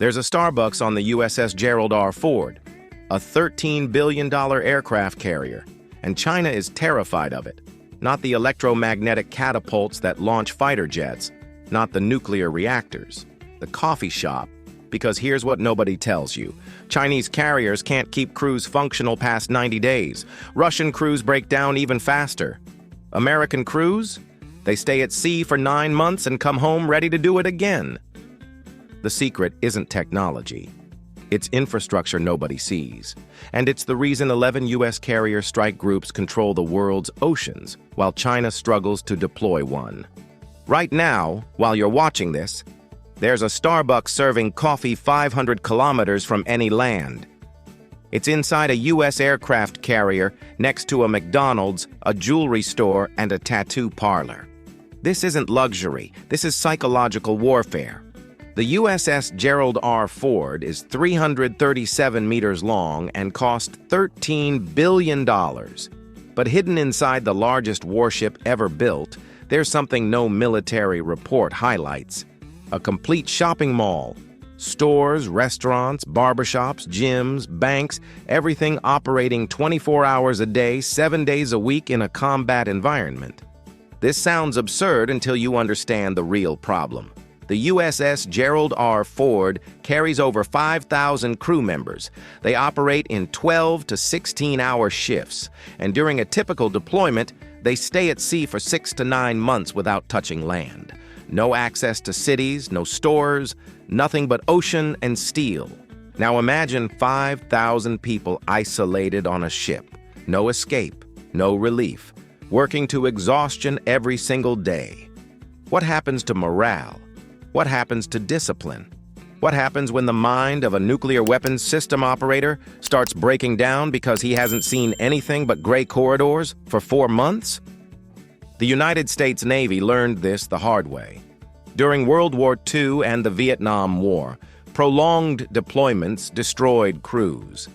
There's a Starbucks on the USS Gerald R. Ford, a $13 billion aircraft carrier, and China is terrified of it. Not the electromagnetic catapults that launch fighter jets, not the nuclear reactors, the coffee shop, because here's what nobody tells you. Chinese carriers can't keep crews functional past 90 days. Russian crews break down even faster. American crews? They stay at sea for 9 months and come home ready to do it again. The secret isn't technology. It's infrastructure nobody sees. And it's the reason 11 U.S. carrier strike groups control the world's oceans, while China struggles to deploy one. Right now, while you're watching this, there's a Starbucks serving coffee 500 kilometers from any land. It's inside a U.S. aircraft carrier next to a McDonald's, a jewelry store, and a tattoo parlor. This isn't luxury. This is psychological warfare. The USS Gerald R. Ford is 337 meters long and cost $13 billion. But hidden inside the largest warship ever built, there's something no military report highlights. A complete shopping mall. Stores, restaurants, barbershops, gyms, banks, everything operating 24 hours a day, 7 days a week in a combat environment. This sounds absurd until you understand the real problem. The USS Gerald R. Ford carries over 5,000 crew members. They operate in 12 to 16-hour shifts, and during a typical deployment, they stay at sea for 6 to 9 months without touching land. No access to cities, no stores, nothing but ocean and steel. Now imagine 5,000 people isolated on a ship. No escape, no relief, working to exhaustion every single day. What happens to morale? What happens to discipline? What happens when the mind of a nuclear weapons system operator starts breaking down because he hasn't seen anything but gray corridors for 4 months? The United States Navy learned this the hard way. During World War II and the Vietnam War, prolonged deployments destroyed crews.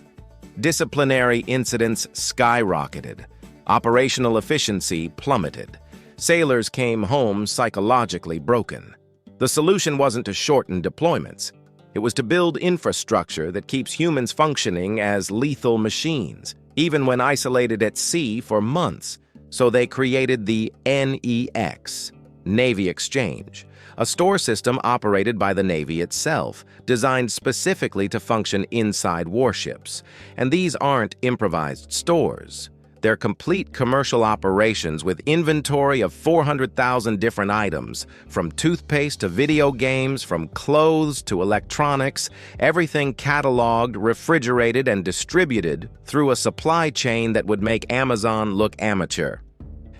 Disciplinary incidents skyrocketed. Operational efficiency plummeted. Sailors came home psychologically broken. The solution wasn't to shorten deployments. It was to build infrastructure that keeps humans functioning as lethal machines, even when isolated at sea for months. So they created the NEX, Navy Exchange, a store system operated by the Navy itself, designed specifically to function inside warships. And these aren't improvised stores. They're complete commercial operations with inventory of 400,000 different items, from toothpaste to video games, from clothes to electronics, everything cataloged, refrigerated, and distributed through a supply chain that would make Amazon look amateur.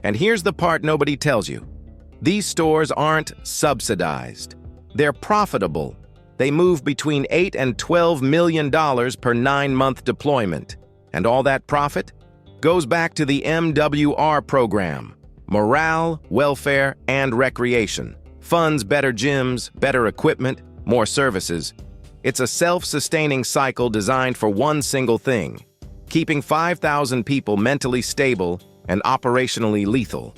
And here's the part nobody tells you. These stores aren't subsidized. They're profitable. They move between $8 and $12 million per 9-month deployment. And all that profit goes back to the MWR program. Morale, welfare, and recreation. Funds better gyms, better equipment, more services. It's a self-sustaining cycle designed for one single thing: keeping 5,000 people mentally stable and operationally lethal.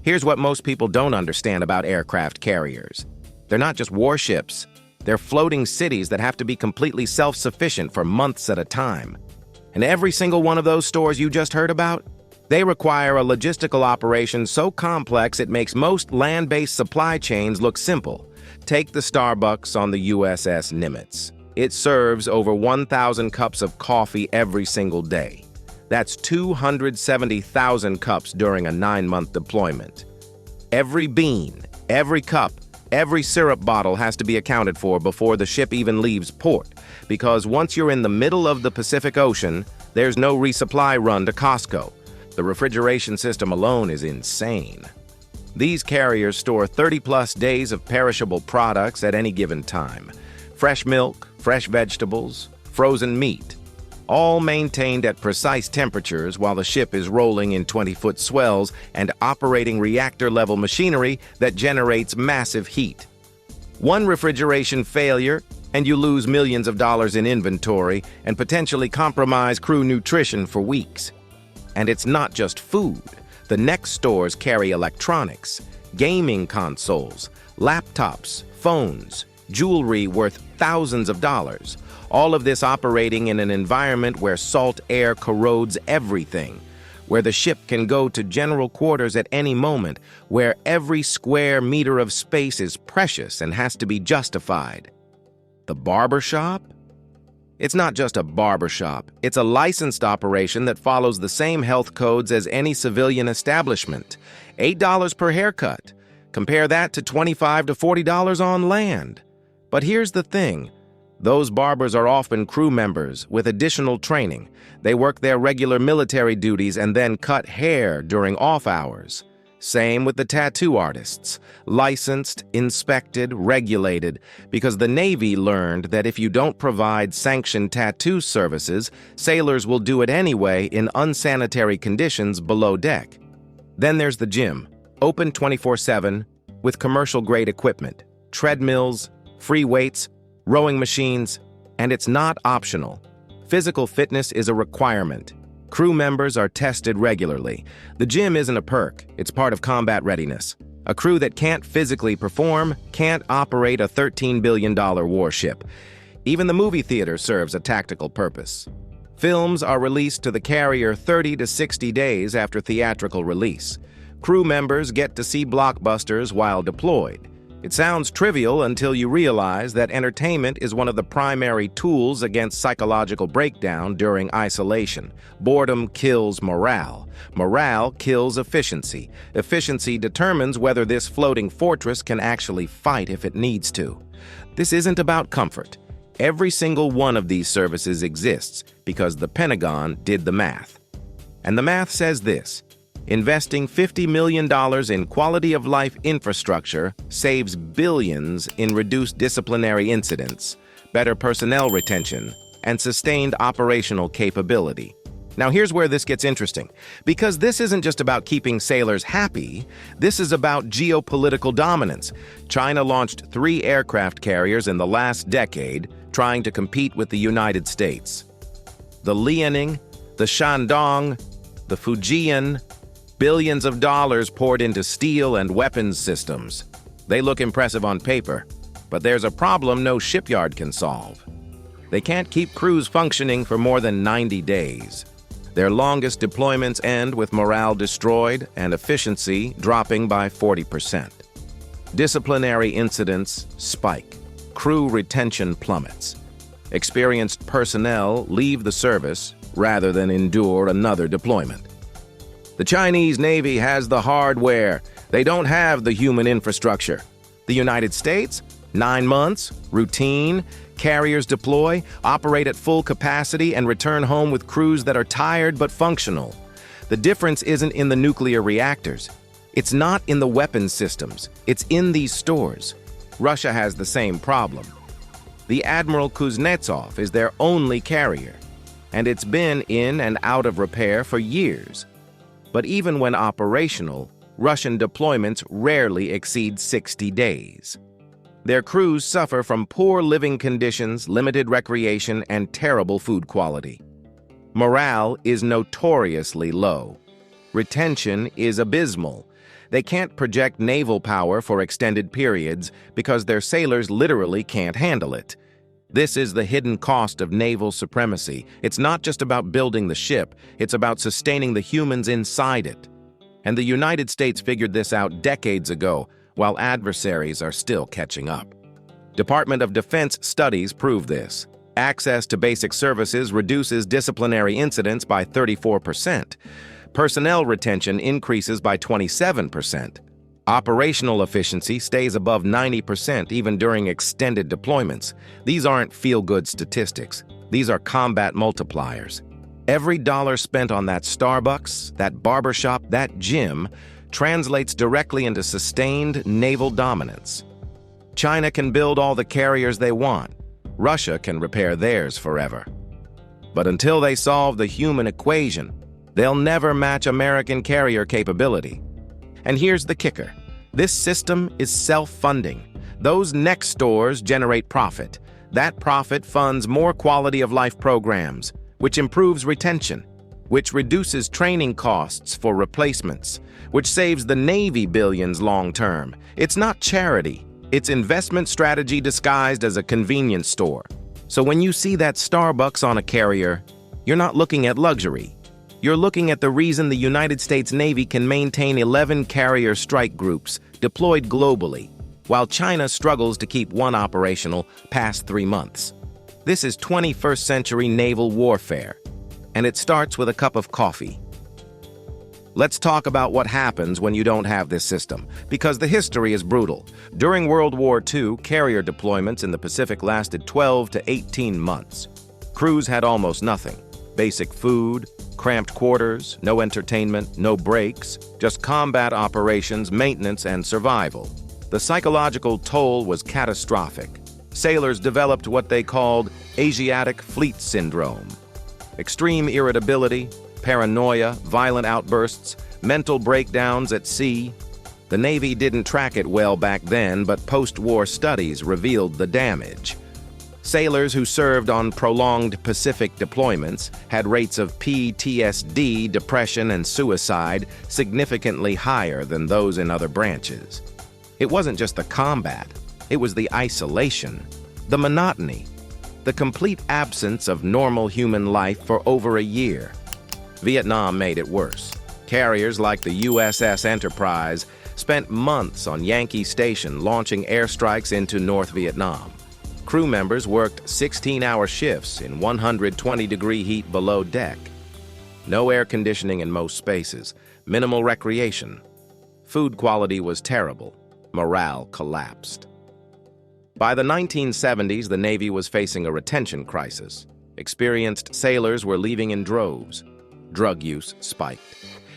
Here's what most people don't understand about aircraft carriers. They're not just warships. They're floating cities that have to be completely self-sufficient for months at a time. And every single one of those stores you just heard about, they require a logistical operation so complex it makes most land-based supply chains look simple. Take the Starbucks on the USS Nimitz. It serves over 1,000 cups of coffee every single day. That's 270,000 cups during a 9-month deployment. Every bean, every cup, every syrup bottle has to be accounted for before the ship even leaves port, because once you're in the middle of the Pacific Ocean, there's no resupply run to Costco. The refrigeration system alone is insane. These carriers store 30-plus days of perishable products at any given time. Fresh milk, fresh vegetables, frozen meat, all maintained at precise temperatures while the ship is rolling in 20-foot swells and operating reactor-level machinery that generates massive heat. One refrigeration failure, and you lose millions of dollars in inventory and potentially compromise crew nutrition for weeks. And it's not just food. The next stores carry electronics, gaming consoles, laptops, phones, jewelry worth thousands of dollars. All of this operating in an environment where salt air corrodes everything, where the ship can go to general quarters at any moment, where every square meter of space is precious and has to be justified. The barber shop? It's not just a barber shop. It's a licensed operation that follows the same health codes as any civilian establishment. $8 per haircut. Compare that to $25 to $40 on land. But here's the thing. Those barbers are often crew members with additional training. They work their regular military duties and then cut hair during off hours. Same with the tattoo artists. Licensed, inspected, regulated, because the Navy learned that if you don't provide sanctioned tattoo services, sailors will do it anyway in unsanitary conditions below deck. Then there's the gym, open 24/7, with commercial-grade equipment, treadmills, free weights, rowing machines, and it's not optional. Physical fitness is a requirement. Crew members are tested regularly. The gym isn't a perk, it's part of combat readiness. A crew that can't physically perform can't operate a $13 billion warship. Even the movie theater serves a tactical purpose. Films are released to the carrier 30 to 60 days after theatrical release. Crew members get to see blockbusters while deployed. It sounds trivial until you realize that entertainment is one of the primary tools against psychological breakdown during isolation. Boredom kills morale. Morale kills efficiency. Efficiency determines whether this floating fortress can actually fight if it needs to. This isn't about comfort. Every single one of these services exists because the Pentagon did the math. And the math says this. Investing $50 million in quality-of-life infrastructure saves billions in reduced disciplinary incidents, better personnel retention, and sustained operational capability. Now here's where this gets interesting, because this isn't just about keeping sailors happy, this is about geopolitical dominance. China launched 3 aircraft carriers in the last decade, trying to compete with the United States. The Liaoning, the Shandong, the Fujian. Billions of dollars poured into steel and weapons systems. They look impressive on paper, but there's a problem no shipyard can solve. They can't keep crews functioning for more than 90 days. Their longest deployments end with morale destroyed and efficiency dropping by 40%. Disciplinary incidents spike. Crew retention plummets. Experienced personnel leave the service rather than endure another deployment. The Chinese Navy has the hardware. They don't have the human infrastructure. The United States? 9 months, routine, carriers deploy, operate at full capacity, and return home with crews that are tired but functional. The difference isn't in the nuclear reactors. It's not in the weapons systems. It's in these stores. Russia has the same problem. The Admiral Kuznetsov is their only carrier, and it's been in and out of repair for years. But even when operational, Russian deployments rarely exceed 60 days. Their crews suffer from poor living conditions, limited recreation, and terrible food quality. Morale is notoriously low. Retention is abysmal. They can't project naval power for extended periods because their sailors literally can't handle it. This is the hidden cost of naval supremacy. It's not just about building the ship, it's about sustaining the humans inside it. And the United States figured this out decades ago, while adversaries are still catching up. Department of Defense studies prove this. Access to basic services reduces disciplinary incidents by 34%. Personnel retention increases by 27%. Operational efficiency stays above 90% even during extended deployments. These aren't feel-good statistics. These are combat multipliers. Every dollar spent on that Starbucks, that barbershop, that gym translates directly into sustained naval dominance. China can build all the carriers they want. Russia can repair theirs forever. But until they solve the human equation, they'll never match American carrier capability. And here's the kicker. This system is self-funding. Those next stores generate profit. That profit funds more quality-of-life programs, which improves retention, which reduces training costs for replacements, which saves the Navy billions long-term. It's not charity. It's investment strategy disguised as a convenience store. So when you see that Starbucks on a carrier, you're not looking at luxury. You're looking at the reason the United States Navy can maintain 11 carrier strike groups deployed globally, while China struggles to keep one operational past 3 months. This is 21st century naval warfare, and it starts with a cup of coffee. Let's talk about what happens when you don't have this system, because the history is brutal. During World War II, carrier deployments in the Pacific lasted 12 to 18 months. Crews had almost nothing. Basic food, cramped quarters, no entertainment, no breaks, just combat operations, maintenance, and survival. The psychological toll was catastrophic. Sailors developed what they called Asiatic fleet syndrome. Extreme irritability, paranoia, violent outbursts, mental breakdowns at sea. The Navy didn't track it well back then, but post-war studies revealed the damage. Sailors who served on prolonged Pacific deployments had rates of PTSD, depression, and suicide significantly higher than those in other branches. It wasn't just the combat, it was the isolation, the monotony, the complete absence of normal human life for over a year. Vietnam made it worse. Carriers like the USS Enterprise spent months on Yankee Station launching airstrikes into North Vietnam. Crew members worked 16-hour shifts in 120-degree heat below deck. No air conditioning in most spaces, minimal recreation. Food quality was terrible. Morale collapsed. By the 1970s, the Navy was facing a retention crisis. Experienced sailors were leaving in droves. Drug use spiked.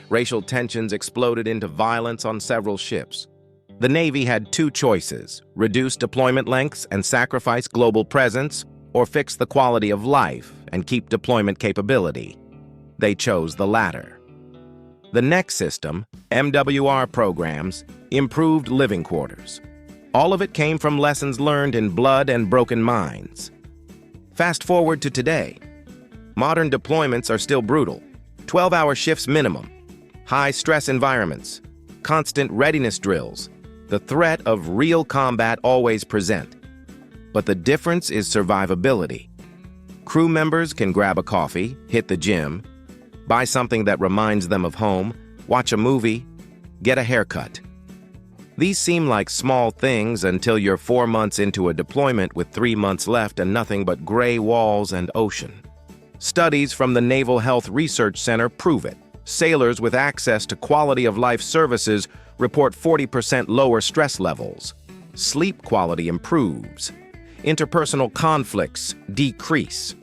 Racial tensions exploded into violence on several ships. The Navy had two choices: reduce deployment lengths and sacrifice global presence, or fix the quality of life and keep deployment capability. They chose the latter. The next system, MWR programs, improved living quarters. All of it came from lessons learned in blood and broken minds. Fast forward to today. Modern deployments are still brutal. 12-hour shifts minimum, high-stress environments, constant readiness drills, the threat of real combat always present. But the difference is survivability. Crew members can grab a coffee, hit the gym, buy something that reminds them of home, watch a movie, get a haircut. These seem like small things until you're 4 months into a deployment with 3 months left and nothing but gray walls and ocean. Studies from the Naval Health Research Center prove it. Sailors with access to quality-of-life services report 40% lower stress levels. Sleep quality improves. Interpersonal conflicts decrease.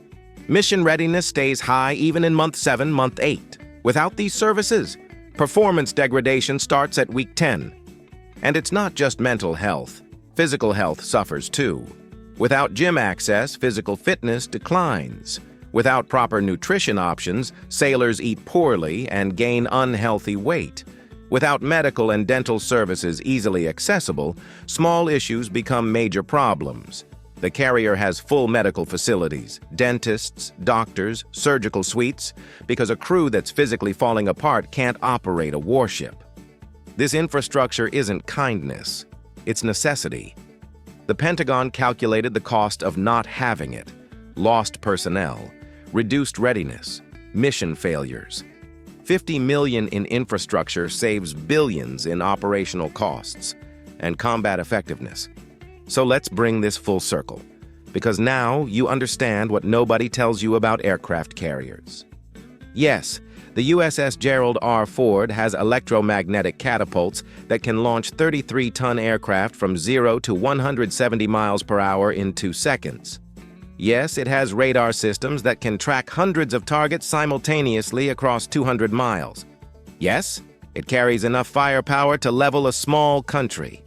Mission readiness stays high even in month 7, month 8. Without these services, performance degradation starts at week 10. And it's not just mental health. Physical health suffers too. Without gym access, physical fitness declines. Without proper nutrition options, sailors eat poorly and gain unhealthy weight. Without medical and dental services easily accessible, small issues become major problems. The carrier has full medical facilities, dentists, doctors, surgical suites, because a crew that's physically falling apart can't operate a warship. This infrastructure isn't kindness, it's necessity. The Pentagon calculated the cost of not having it: lost personnel, reduced readiness, mission failures. $50 million in infrastructure saves billions in operational costs and combat effectiveness. So let's bring this full circle, because now you understand what nobody tells you about aircraft carriers. Yes, the USS Gerald R. Ford has electromagnetic catapults that can launch 33-ton aircraft from 0 to 170 miles per hour in 2 seconds. Yes, it has radar systems that can track hundreds of targets simultaneously across 200 miles. Yes, it carries enough firepower to level a small country.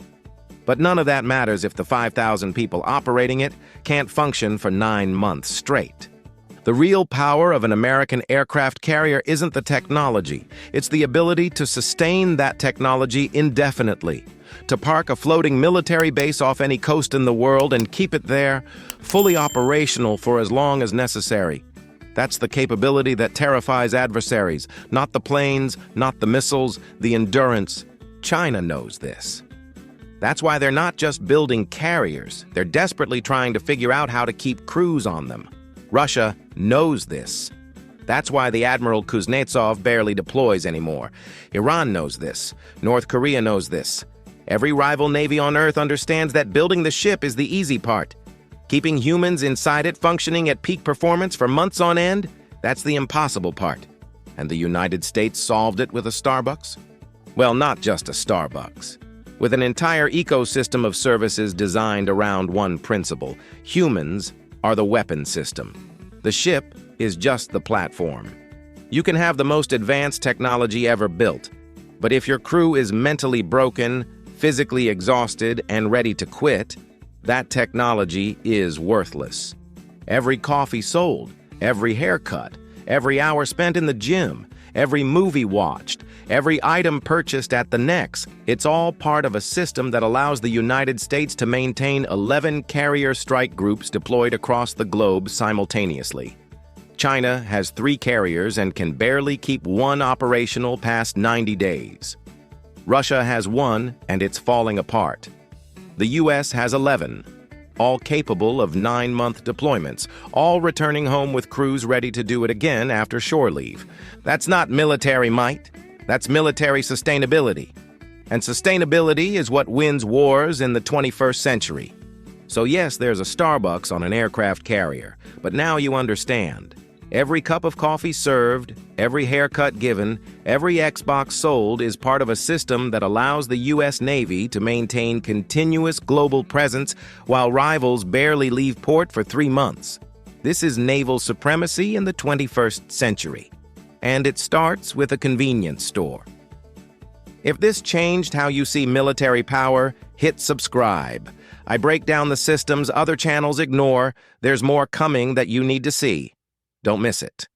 But none of that matters if the 5,000 people operating it can't function for 9 months straight. The real power of an American aircraft carrier isn't the technology, it's the ability to sustain that technology indefinitely, to park a floating military base off any coast in the world and keep it there, fully operational for as long as necessary. That's the capability that terrifies adversaries, not the planes, not the missiles, the endurance. China knows this. That's why they're not just building carriers, they're desperately trying to figure out how to keep crews on them. Russia knows this. That's why the Admiral Kuznetsov barely deploys anymore. Iran knows this. North Korea knows this. Every rival navy on Earth understands that building the ship is the easy part. Keeping humans inside it functioning at peak performance for months on end, that's the impossible part. And the United States solved it with a Starbucks? Well, not just a Starbucks. With an entire ecosystem of services designed around one principle: humans are the weapon system. The ship is just the platform. You can have the most advanced technology ever built, but if your crew is mentally broken, physically exhausted, and ready to quit, that technology is worthless. Every coffee sold, every haircut, every hour spent in the gym, every movie watched, every item purchased at the Nex, it's all part of a system that allows the United States to maintain 11 carrier strike groups deployed across the globe simultaneously. China has 3 carriers and can barely keep one operational past 90 days. Russia has 1, and it's falling apart. The US has 11, all capable of 9-month deployments, all returning home with crews ready to do it again after shore leave. That's not military might, that's military sustainability. And sustainability is what wins wars in the 21st century. So yes, there's a Starbucks on an aircraft carrier, but now you understand. Every cup of coffee served, every haircut given, every Xbox sold is part of a system that allows the U.S. Navy to maintain continuous global presence while rivals barely leave port for 3 months. This is naval supremacy in the 21st century. And it starts with a convenience store. If this changed how you see military power, hit subscribe. I break down the systems other channels ignore. There's more coming that you need to see. Don't miss it.